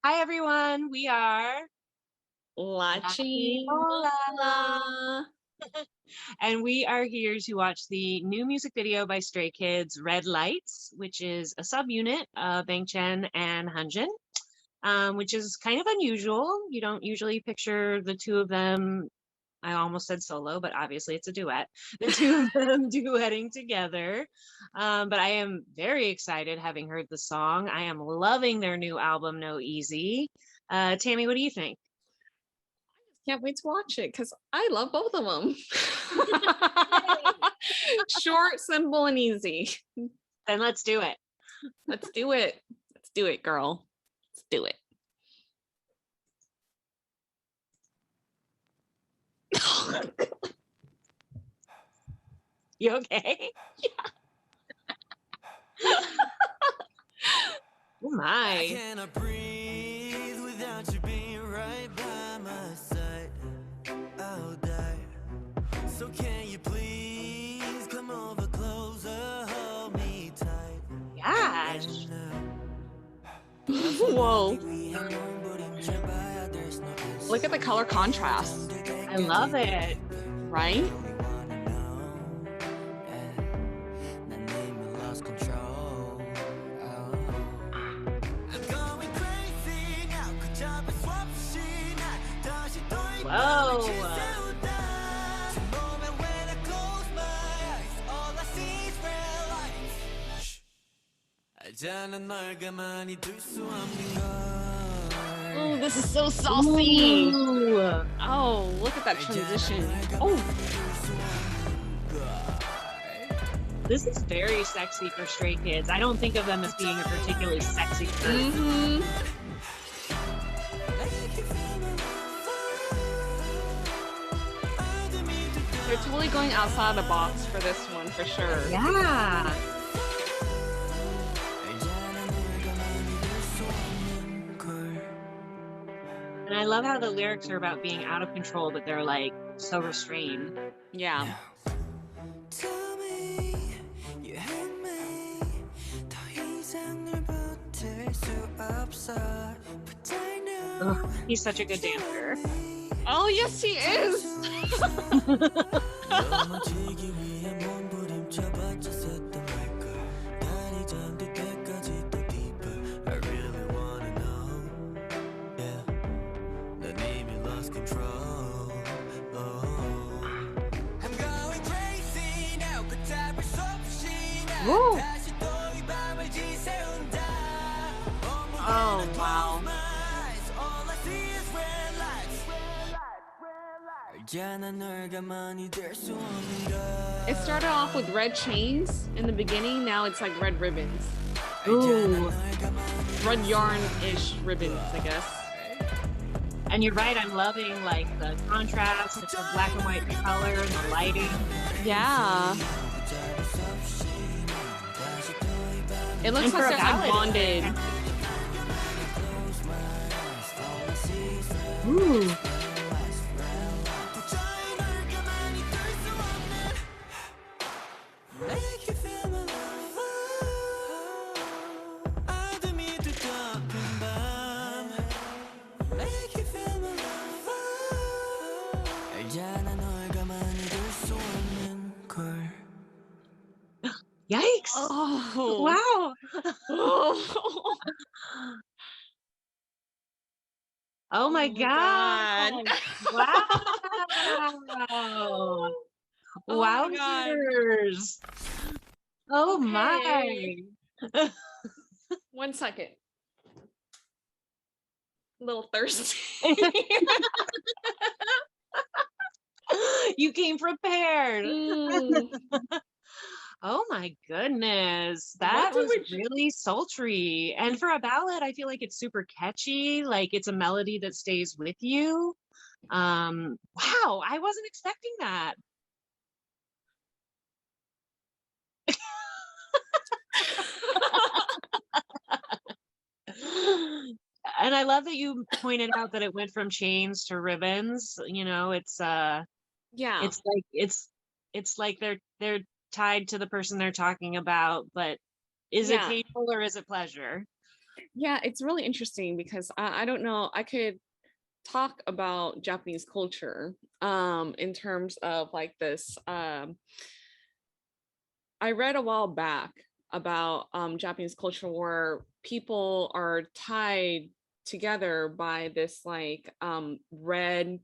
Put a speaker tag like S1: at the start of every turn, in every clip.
S1: Hi everyone, we are LaChiMoLaLa,
S2: LaChiMoLaLa.
S1: and we are here to watch the new music video by Stray Kids, Red Lights, which is a subunit of Bang Chan and Hyunjin, which is kind of unusual. You don't usually picture the two of them. I almost said solo, but obviously it's a duet. The two of them duetting together. But I am very excited having heard the song. I am loving their new album, No Easy. Tammy, what do you think?
S2: Can't wait to watch it because I love both of them. Short, simple, and easy.
S1: Then let's do it.
S2: Let's do it. Let's do it, girl. Let's do it.
S1: You okay?
S2: Yeah.
S1: Oh my.
S3: I cannot breathe without you being right by my side. I'll die. So can you please come over closer, hold me tight.
S1: Gosh.
S2: Whoa. Look at the color contrast.
S1: I love it.
S2: Right?
S1: Whoa.
S2: Oh, this is so saucy.
S1: Ooh.
S2: Oh, look at that transition. Oh,
S1: This is very sexy for Stray Kids. I don't think of them as being a particularly sexy group.
S2: They're totally going outside the box for this one, for sure.
S1: Yeah. And I love how the lyrics are about being out of control, but they're like so restrained.
S2: Yeah.
S1: Ugh, he's such a good dancer.
S2: Oh, yes, he is.
S1: Woo. Oh, wow.
S2: It started off with red chains in the beginning. Now it's like red ribbons.
S1: Ooh.
S2: Red yarn-ish ribbons, I guess.
S1: And you're right, I'm loving like the contrast with the black and white color and the lighting.
S2: Yeah. It looks
S1: And
S2: like
S1: for a
S2: they're like
S1: ballad,
S2: bonded.
S1: Ooh. Yikes.
S2: Oh.
S1: Wow.
S2: Oh.
S1: Oh my God. Wow.
S2: Oh my God.
S1: Wowzers. Oh
S2: Okay.
S1: my.
S2: 1 second. A little thirsty.
S1: You came prepared.
S2: Mm.
S1: Oh my goodness. That
S2: What
S1: was
S2: did we-
S1: really sultry. And for a ballad, I feel like it's super catchy. Like it's a melody that stays with you. Wow, I wasn't expecting that. And I love that you pointed out that it went from chains to ribbons. You know,
S2: Yeah.
S1: it's like they're tied to the person they're talking about, but is it
S2: Yeah.
S1: painful or is it pleasure?
S2: Yeah, it's really interesting because I don't know. I could talk about Japanese culture in terms of like this. I read a while back about Japanese culture where people are tied together by this like red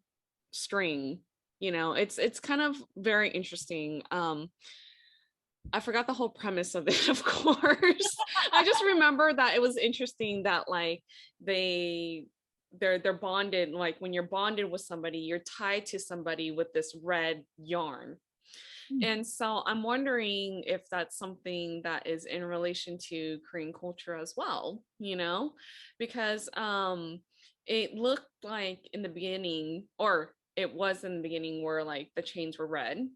S2: string. You know, it's kind of very interesting. I forgot the whole premise of it, of course. I just remember that it was interesting that like they're bonded. Like when you're bonded with somebody, you're tied to somebody with this red yarn. And so I'm wondering if that's something that is in relation to Korean culture as well, you know, because it looked like in the beginning, or it was in the beginning where like the chains were red,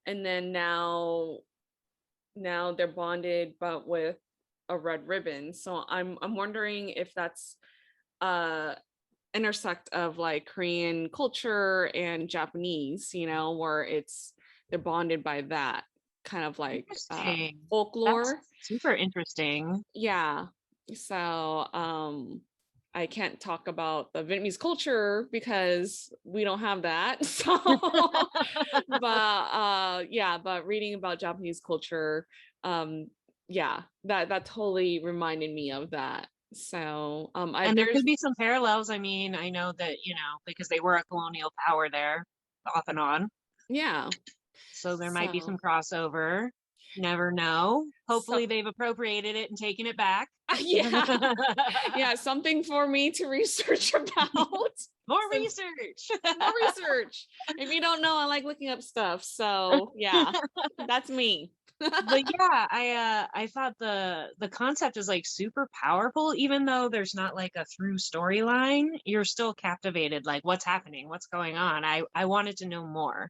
S2: and then now they're bonded but with a red ribbon. So I'm wondering if that's uh intersect of like Korean culture and Japanese, you know, where it's they're bonded by that kind of like
S1: Interesting. That's
S2: folklore.
S1: super interesting.
S2: Yeah. So I can't talk about the Vietnamese culture because we don't have that. So but yeah, but reading about Japanese culture, um yeah, that totally reminded me of that. So I
S1: And there
S2: there's
S1: could be some parallels. I mean, I know that, because they were a colonial power there off and on.
S2: yeah.
S1: So there might be
S2: So
S1: some crossover. Never know.
S2: so
S1: Hopefully they've appropriated it and taken it back.
S2: yeah. Yeah, something for me to research about.
S1: More
S2: Since
S1: research.
S2: more research. If you don't know, I like looking up stuff. So yeah, that's me.
S1: But yeah, I thought the concept is like super powerful, even though there's not like a through storyline, you're still captivated, like what's happening, what's going on. I wanted to know more.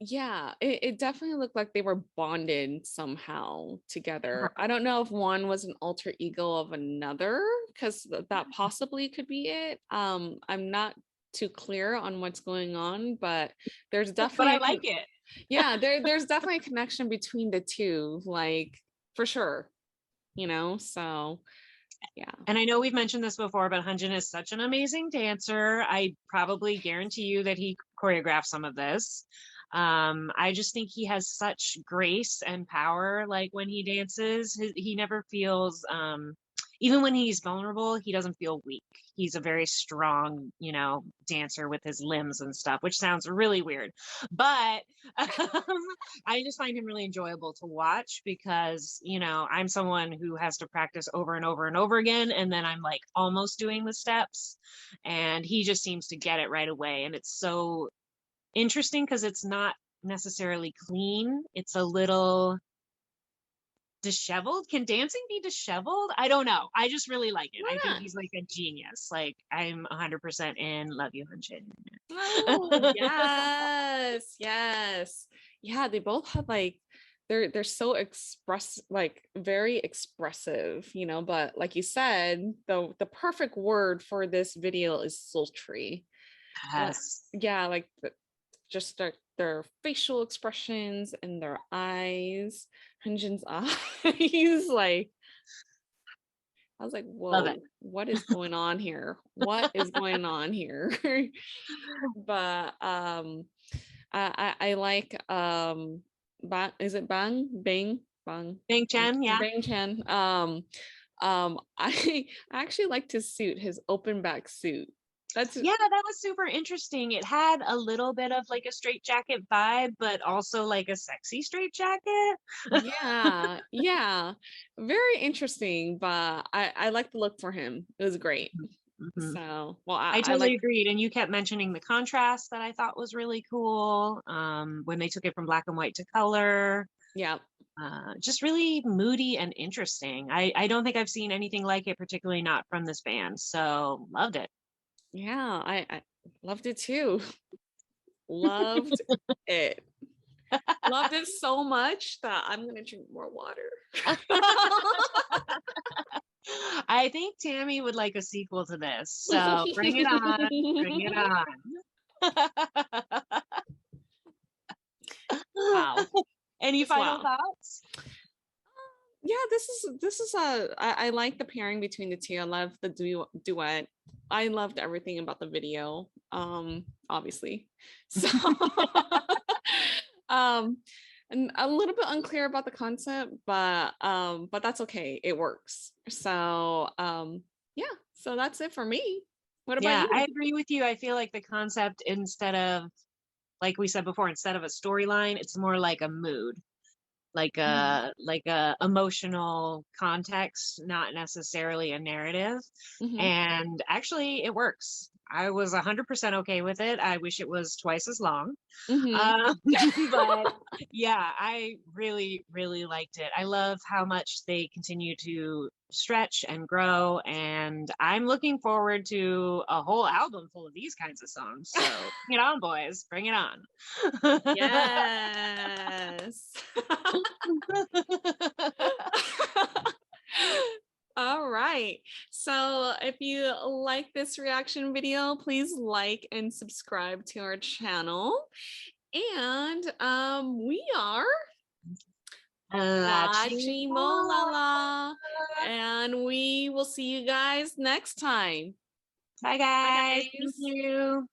S2: Yeah, it definitely looked like they were bonded somehow together. I don't know if one was an alter ego of another, because that possibly could be it. I'm not too clear on what's going on, but there's
S1: But
S2: definitely
S1: I like it.
S2: yeah, there's definitely a connection between the two, like for sure, you know. So yeah.
S1: And I know we've mentioned this before, but Hyunjin is such an amazing dancer. I probably guarantee you that he choreographed some of this. I just think he has such grace and power. Like when he dances, he never feels, even when he's vulnerable, he doesn't feel weak. He's a very strong, dancer with his limbs and stuff, which sounds really weird. But I just find him really enjoyable to watch because, I'm someone who has to practice over and over and over again. And then I'm like almost doing the steps. And he just seems to get it right away. And it's so interesting because it's not necessarily clean. It's a little disheveled. Can dancing be disheveled? I don't know. I just really like it.
S2: Why
S1: I think
S2: not?
S1: he's like a genius. Like I'm 100% in. Love you, Hyunjin.
S2: Oh, yes, yes. Yeah, they both have like they're so like very expressive, you know, but like you said, the perfect word for this video is sultry.
S1: Yes.
S2: Yeah, like just their facial expressions and their eyes. Hyunjin's eyes, like I was like,
S1: Love it.
S2: whoa, what is going on here? What is going on here? But I like is it
S1: Bang Chen, yeah.
S2: Bang Chan. I actually like his suit, his open back suit. That's
S1: Yeah, that was super interesting. It had a little bit of like a straight jacket vibe, but also like a sexy straight jacket.
S2: yeah, yeah, very interesting. But I like the look for him. It was great.
S1: Mhm.
S2: So well,
S1: I
S2: I
S1: totally
S2: like
S1: agreed. And you kept mentioning the contrast that I thought was really cool. When they took it from black and white to color.
S2: yeah.
S1: Just really moody and interesting. I don't think I've seen anything like it, particularly not from this band. So loved it.
S2: Yeah, I loved it too. Loved it. Loved it so much that I'm gonna drink more water.
S1: I think Tammy would like a sequel to this. So bring it on. Bring it on.
S2: Wow.
S1: Any
S2: Just
S1: final
S2: wow.
S1: thoughts?
S2: Yeah, this is I like the pairing between the two. I love the duet. I loved everything about the video. Obviously. So um and a little bit unclear about the concept, but that's okay. It works. So yeah, so that's it for me. What about
S1: Yeah,
S2: you?
S1: I agree with you. I feel like the concept, instead of, like we said before, instead of a storyline, it's more like a mood,
S2: Mhm.
S1: like a emotional context, not necessarily a narrative.
S2: Mhm.
S1: And actually, it works. I was 100% okay with it. I wish it was twice as long.
S2: Mhm.
S1: Um, but yeah, I really, really liked it. I love how much they continue to stretch and grow, and I'm looking forward to a whole album full of these kinds of songs. So bring it on, boys, bring it on.
S2: Yes. All right. So if you like this reaction video, please like and subscribe to our channel. And we are
S1: LaChiMoLaLa.
S2: LaChiMoLaLa. And we will see you guys next time.
S1: Bye,
S2: Bye,
S1: guys. Thank
S2: guys.
S1: you.